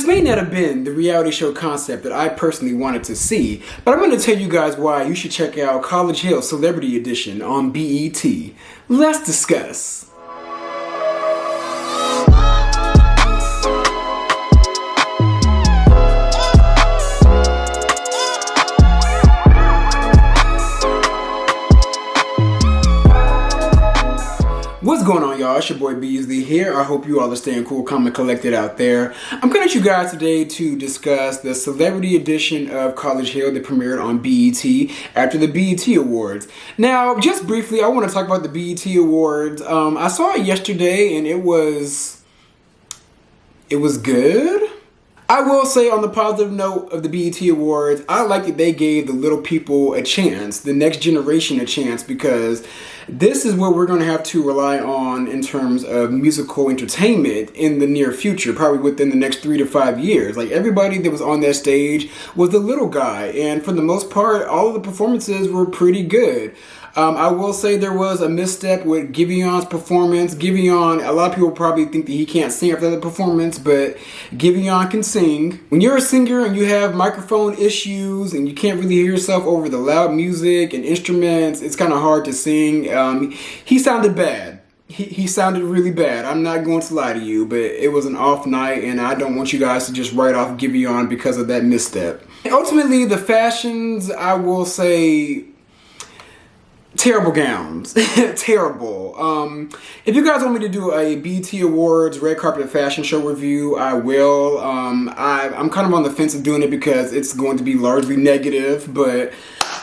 This may not have been the reality show concept that I personally wanted to see, but I'm going to tell you guys why you should check out College Hill Celebrity Edition on BET. Let's discuss. What's going on, y'all? It's your boy Beasley here. I hope you all are staying cool, calm, and collected out there. I'm coming at you guys today to discuss the celebrity edition of College Hill that premiered on BET after the BET Awards. Now, just briefly, I want to talk about the BET Awards. I saw it yesterday, and it was good. I will say, on the positive note of the BET Awards, I like that they gave the little people a chance, the next generation a chance, because this is what we're going to have to rely on in terms of musical entertainment in the near future, probably within the next 3 to 5 years. Like, everybody that was on that stage was the little guy, and for the most part, all of the performances were pretty good. I will say there was a misstep with Givion's performance. Giveon, a lot of people probably think that he can't sing after the performance, but Giveon can sing. When you're a singer and you have microphone issues and you can't really hear yourself over the loud music and instruments, it's kind of hard to sing. He sounded bad. He sounded really bad. I'm not going to lie to you, but it was an off night, and I don't want you guys to just write off Giveon because of that misstep. Ultimately, the fashions, I will say, terrible gowns. Terrible. If you guys want me to do a BET Awards red carpet fashion show review, I will. I'm kind of on the fence of doing it because it's going to be largely negative, but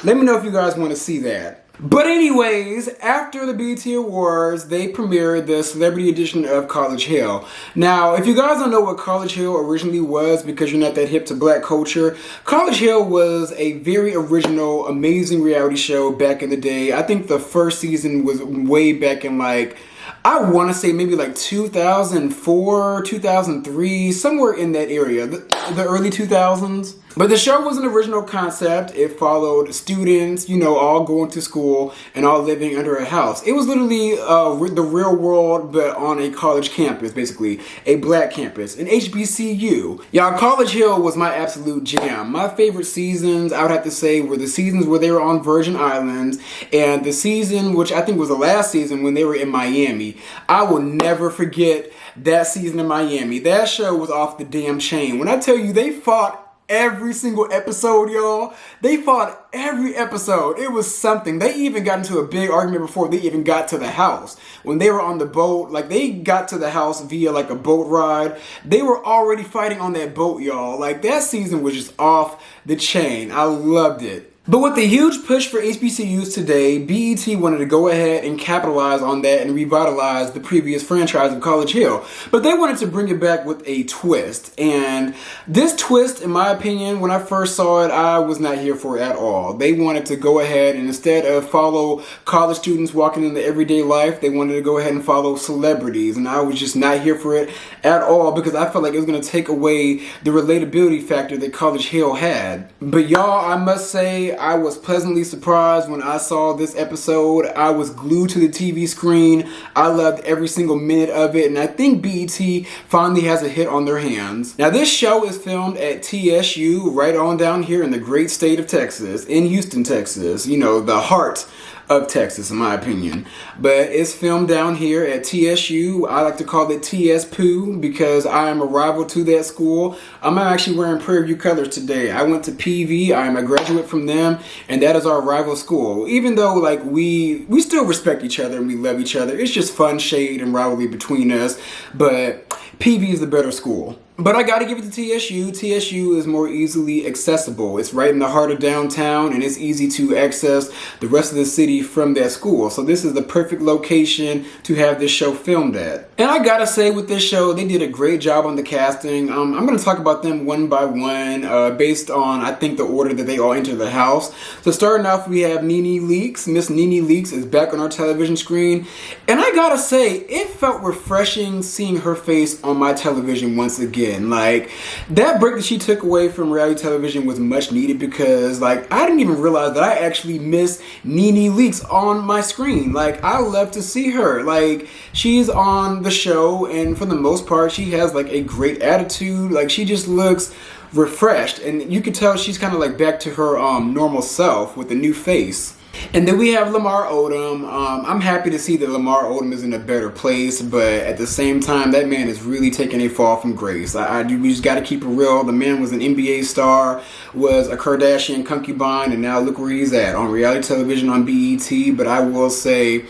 let me know if you guys want to see that. But anyways, after the BET Awards, they premiered the celebrity edition of College Hill. Now, if you guys don't know what College Hill originally was because you're not that hip to black culture, College Hill was a very original, amazing reality show back in the day. I think the first season was way back in, like, I want to say maybe like 2004, 2003, somewhere in that area, the early 2000s. But the show was an original concept. It followed students, you know, all going to school and all living under a house. It was literally the real world, but on a college campus, basically. A black campus, an HBCU. Y'all, College Hill was my absolute jam. My favorite seasons, I would have to say, were the seasons where they were on Virgin Islands, and the season, which I think was the last season, when they were in Miami. I will never forget that season in Miami. That show was off the damn chain. When I tell you, they fought every single episode, y'all. They fought every episode. It was something. They even got into a big argument before they even got to the house. When they were on the boat, like, they got to the house via like a boat ride. They were already fighting on that boat, y'all. Like, that season was just off the chain. I loved it. But with the huge push for HBCUs today, BET wanted to go ahead and capitalize on that and revitalize the previous franchise of College Hill. But they wanted to bring it back with a twist. And this twist, in my opinion, when I first saw it, I was not here for it at all. They wanted to go ahead and, instead of follow college students walking into everyday life, they wanted to go ahead and follow celebrities. And I was just not here for it at all because I felt like it was going to take away the relatability factor that College Hill had. But y'all, I must say, I was pleasantly surprised when I saw this episode. I was glued to the TV screen. I loved every single minute of it, and I think BET finally has a hit on their hands. Now, this show is filmed at TSU, right on down here in the great state of Texas, in Houston, Texas. You know, the heart of Texas, in my opinion. But it's filmed down here at TSU. I like to call it TS Poo because I am a rival to that school. I'm actually wearing Prairie View colors today. I went to PV. I am a graduate from them, and that is our rival school. Even though, like, we still respect each other and we love each other. It's just fun shade and rivalry between us. But PV is the better school. But I gotta give it to TSU. TSU is more easily accessible. It's right in the heart of downtown, and it's easy to access the rest of the city from that school. So this is the perfect location to have this show filmed at. And I gotta say, with this show, they did a great job on the casting. I'm gonna talk about them one by one, based on, I think, the order that they all enter the house. So starting off, we have Nene Leakes. Miss Nene Leakes is back on our television screen. And I gotta say, it felt refreshing seeing her face on my television once again. again. Like, that break that she took away from reality television was much needed because, like, I didn't even realize that I actually miss Nene Leakes on my screen. Like, I love to see her. Like, she's on the show, and for the most part, she has, like, a great attitude. Like, she just looks refreshed, and you can tell she's kind of, like, back to her normal self with a new face. And then we have Lamar Odom. I'm happy to see that Lamar Odom is in a better place, but at the same time, that man is really taking a fall from grace. We just got to keep it real. The man was an NBA star, was a Kardashian concubine, and now look where he's at, on reality television on BET. But I will say,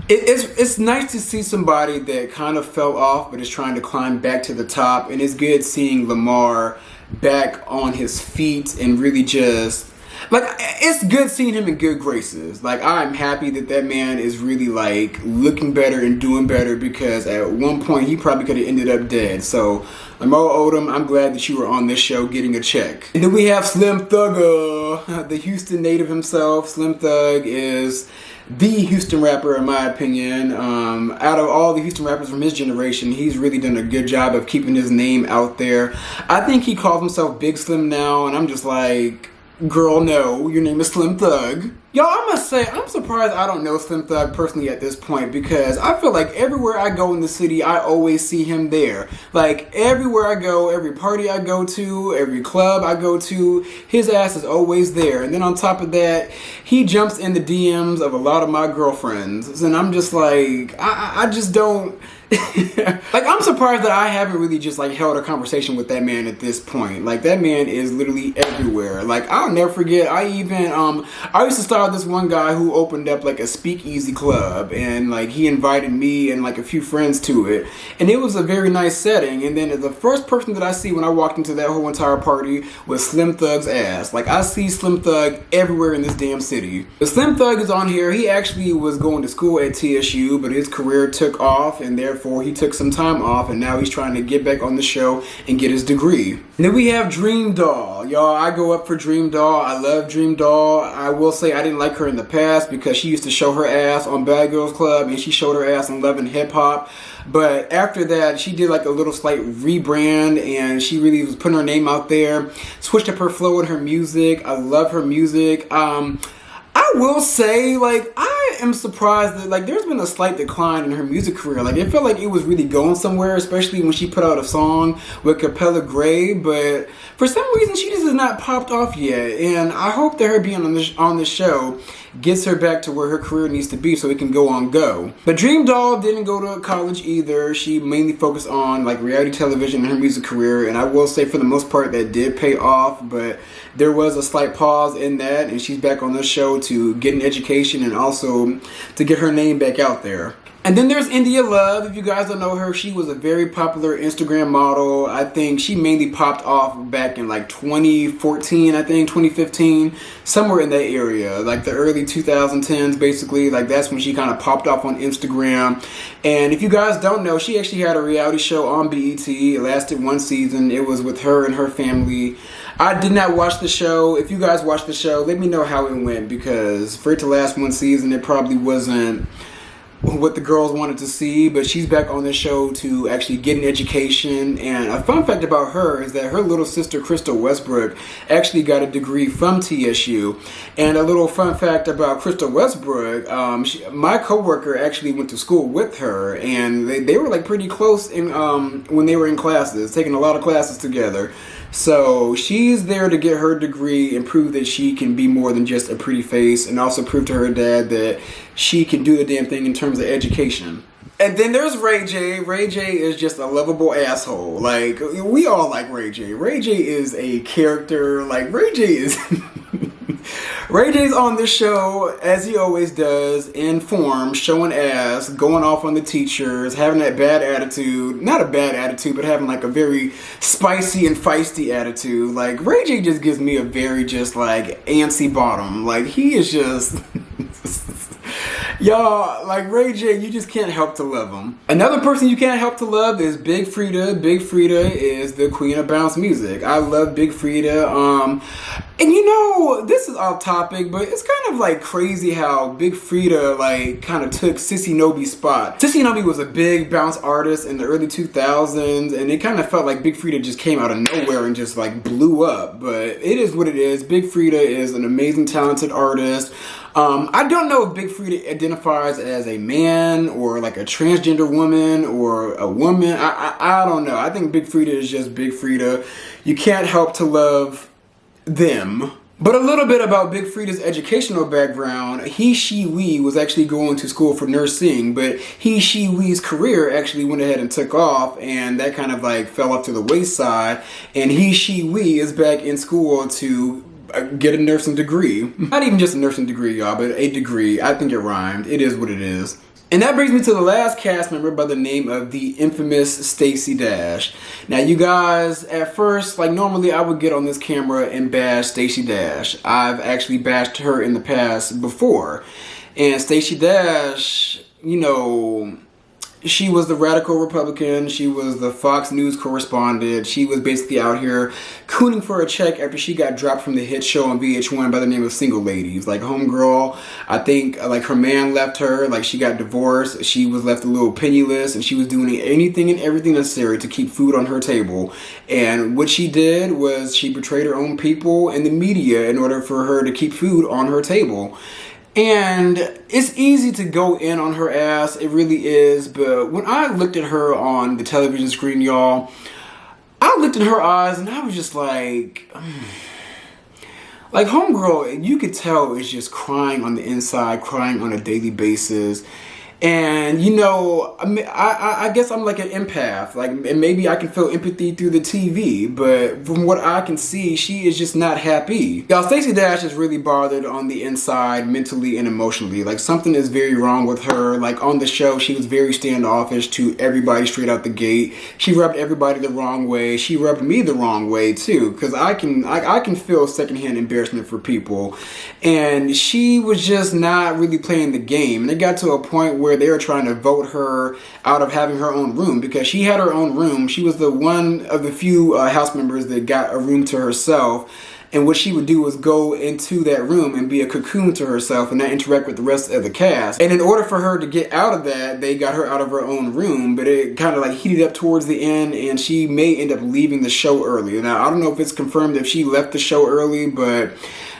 it's nice to see somebody that kind of fell off but is trying to climb back to the top, and it's good seeing Lamar back on his feet and really just... like, it's good seeing him in good graces. Like, I'm happy that that man is really, like, looking better and doing better, because at one point he probably could have ended up dead. So, Lamar Odom, I'm glad that you were on this show getting a check. And then we have Slim Thug, the Houston native himself. Slim Thug is the Houston rapper, in my opinion. Out of all the Houston rappers from his generation, he's really done a good job of keeping his name out there. I think he calls himself Big Slim now, and I'm just like... girl, no, your name is Slim Thug. Y'all, I must say, I'm surprised I don't know Slim Thug personally at this point, because I feel like everywhere I go in the city, I always see him there. Like, everywhere I go, every party I go to, every club I go to, his ass is always there. And then on top of that, he jumps in the DMs of a lot of my girlfriends. And I'm just like, I just don't... like, I'm surprised that I haven't really just, like, held a conversation with that man at this point. Like, that man is literally everywhere. Like, I'll never forget, I used to start this one guy who opened up, like, a speakeasy club, and, like, he invited me and, like, a few friends to it, and it was a very nice setting. And then the first person that I see when I walked into that whole entire party was Slim Thug's ass. Like, I see Slim Thug everywhere in this damn city. But Slim Thug is on here. He actually was going to school at TSU, but his career took off, and therefore he took some time off, and now he's trying to get back on the show and get his degree. And then we have Dream Doll. Y'all, I go up for Dream Doll. I love Dream Doll. I will say I didn't like her in the past because she used to show her ass on Bad Girls Club, and she showed her ass on Love and Hip Hop. But after that, she did like a little slight rebrand, and she really was putting her name out there, switched up her flow and her music. I love her music. I will say, like, I am surprised that, like, there's been a slight decline in her music career. Like, it felt like it was really going somewhere, especially when she put out a song with Capella Gray, but for some reason, she just has not popped off yet, and I hope that her being on this show gets her back to where her career needs to be so it can go on go. But Dream Doll didn't go to college either. She mainly focused on, like, reality television and her music career, and I will say for the most part that did pay off, but there was a slight pause in that, and she's back on this show to get an education and also to get her name back out there. And then there's India Love. If you guys don't know her, she was a very popular Instagram model. I think she mainly popped off back in like 2014, I think, 2015, somewhere in that area, like the early 2010s, basically. Like, that's when she kind of popped off on Instagram. And if you guys don't know, she actually had a reality show on BET. It lasted one season. It was with her and her family. I did not watch the show. If you guys watched the show, let me know how it went, because for it to last one season, it probably wasn't what the girls wanted to see. But she's back on the show to actually get an education. And a fun fact about her is that her little sister Crystal Westbrook actually got a degree from TSU. And a little fun fact about Crystal Westbrook, my coworker actually went to school with her, and they were like pretty close in when they were in classes, taking a lot of classes together. So she's there to get her degree and prove that she can be more than just a pretty face, and also prove to her dad that she can do the damn thing in terms of education. And then there's Ray J. Ray J is just a lovable asshole. Like, we all like Ray J. Ray J is a character. Like, Ray J is... Ray J's on this show, as he always does, in form, showing ass, going off on the teachers, having that bad attitude. Not a bad attitude, but having like a very spicy and feisty attitude. Like, Ray J just gives me a very just like antsy bottom. Like, he is just... Y'all, like Ray J, you just can't help to love him. Another person you can't help to love is Big Frida. Big Frida is the queen of bounce music. I love Big Frida. And you know, this is off topic, but it's kind of like crazy how Big Frida like kind of took Sissy Nobi's spot. Sissy Nobi was a big bounce artist in the early 2000s, and it kind of felt like Big Frida just came out of nowhere and just like blew up. But it is what it is. Big Frida is an amazing, talented artist. I don't know if Big Frida identifies as a man or like a transgender woman or a woman. I don't know. I think Big Frida is just Big Frida. You can't help to love them. But a little bit about Big Frida's educational background. He, she, we was actually going to school for nursing, but he, she, we's career actually went ahead and took off, and that kind of like fell off to the wayside. And he, she, we is back in school to get a nursing degree. Not even just a nursing degree, y'all, but a degree. I think it rhymed. It is what it is. And that brings me to the last cast member by the name of the infamous Stacey Dash. Now, you guys, at first, like normally I would get on this camera and bash Stacey Dash. I've actually bashed her in the past before. And Stacey Dash, you know, she was the radical Republican. She was the Fox News correspondent. She was basically out here cooning for a check after she got dropped from the hit show on VH1 by the name of Single Ladies. Like, homegirl, I think, like, her man left her. Like, she got divorced. She was left a little penniless, and she was doing anything and everything necessary to keep food on her table. And what she did was she betrayed her own people and the media in order for her to keep food on her table. And it's easy to go in on her ass, it really is, but when I looked at her on the television screen, y'all, I looked in her eyes and I was just like homegirl, you could tell is just crying on the inside, crying on a daily basis. And, you know, I mean, I guess I'm like an empath, like, and maybe I can feel empathy through the TV, but from what I can see, she is just not happy. Y'all, Stacey Dash is really bothered on the inside, mentally and emotionally. Like, something is very wrong with her. Like, on the show, she was very standoffish to everybody straight out the gate. She rubbed everybody the wrong way. She rubbed me the wrong way, too, because I can feel secondhand embarrassment for people. And she was just not really playing the game. And it got to a point where they were trying to vote her out of having her own room, because she had her own room. She was the one of the few house members that got a room to herself. And what she would do was go into that room and be a cocoon to herself and not interact with the rest of the cast. And in order for her to get out of that, they got her out of her own room, but it kind of like heated up towards the end, and she may end up leaving the show early. Now, I don't know if it's confirmed if she left the show early, but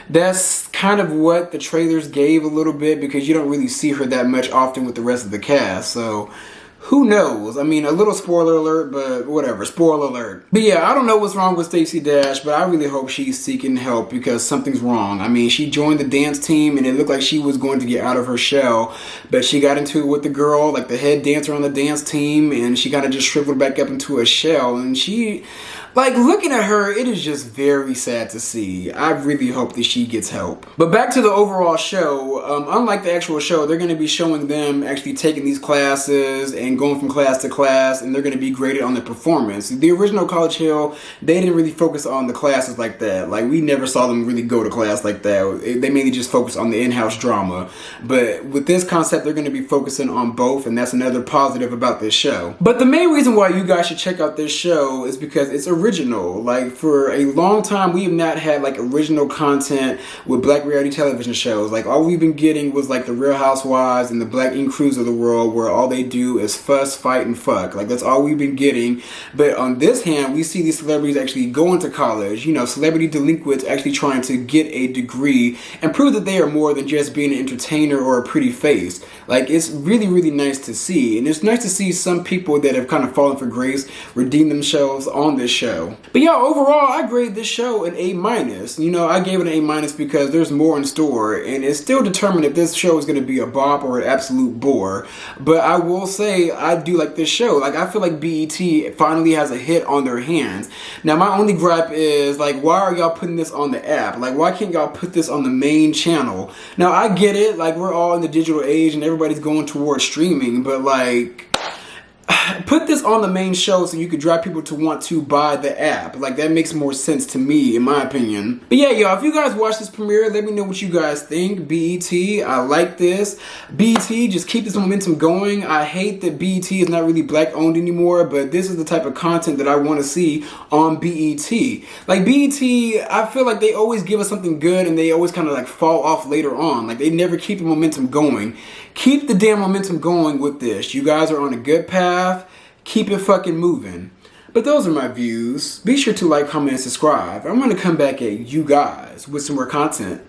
that's kind of what the trailers gave a little bit, because you don't really see her that much often with the rest of the cast. So who knows? I mean, a little spoiler alert, but whatever, spoiler alert. But yeah, I don't know what's wrong with Stacey Dash, but I really hope she's seeking help, because something's wrong. I mean, she joined the dance team and it looked like she was going to get out of her shell, but she got into it with the girl, like the head dancer on the dance team, and she kind of just shriveled back up into a shell. And she, like, looking at her, it is just very sad to see. I really hope that she gets help. But back to the overall show, unlike the actual show, they're going to be showing them actually taking these classes and going from class to class, and they're going to be graded on their performance. The original College Hill, they didn't really focus on the classes like that. Like, we never saw them really go to class like that. They mainly just focused on the in-house drama. But with this concept, they're going to be focusing on both, and that's another positive about this show. But the main reason why you guys should check out this show is because it's original. Like, for a long time, we have not had like original content with black reality television shows. Like, all we've been getting was like the Real Housewives and the Black Ink Crews of the world, where all they do is fuss, fight, and fuck. Like, that's all we've been getting. But on this hand, we see these celebrities actually going to college, you know, celebrity delinquents actually trying to get a degree and prove that they are more than just being an entertainer or a pretty face. Like, it's really, really nice to see. And it's nice to see some people that have kind of fallen for grace redeem themselves on this show. But yeah, overall, I grade this show an A-. You know, I gave it an A- because there's more in store, and it's still determined if this show is going to be a bop or an absolute bore. But I will say, I do like this show. Like, I feel like BET finally has a hit on their hands. Now, my only gripe is, like, why are y'all putting this on the app? Like, why can't y'all put this on the main channel? Now, I get it. Like, we're all in the digital age, and everybody's going towards streaming, but, like, put this on the main show so you could drive people to want to buy the app. Like, that makes more sense to me, in my opinion. But yeah, y'all, if you guys watch this premiere, let me know what you guys think. BET, I like this. BET, just keep this momentum going. I hate that BET is not really black owned anymore, but this is the type of content that I want to see on BET. Like, BET, I feel like they always give us something good and they always kind of like fall off later on. Like, they never keep the momentum going. Keep the damn momentum going with this. You guys are on a good path. Keep it fucking moving. But those are my views. Be sure to like, comment, and subscribe. I'm going to come back at you guys with some more content.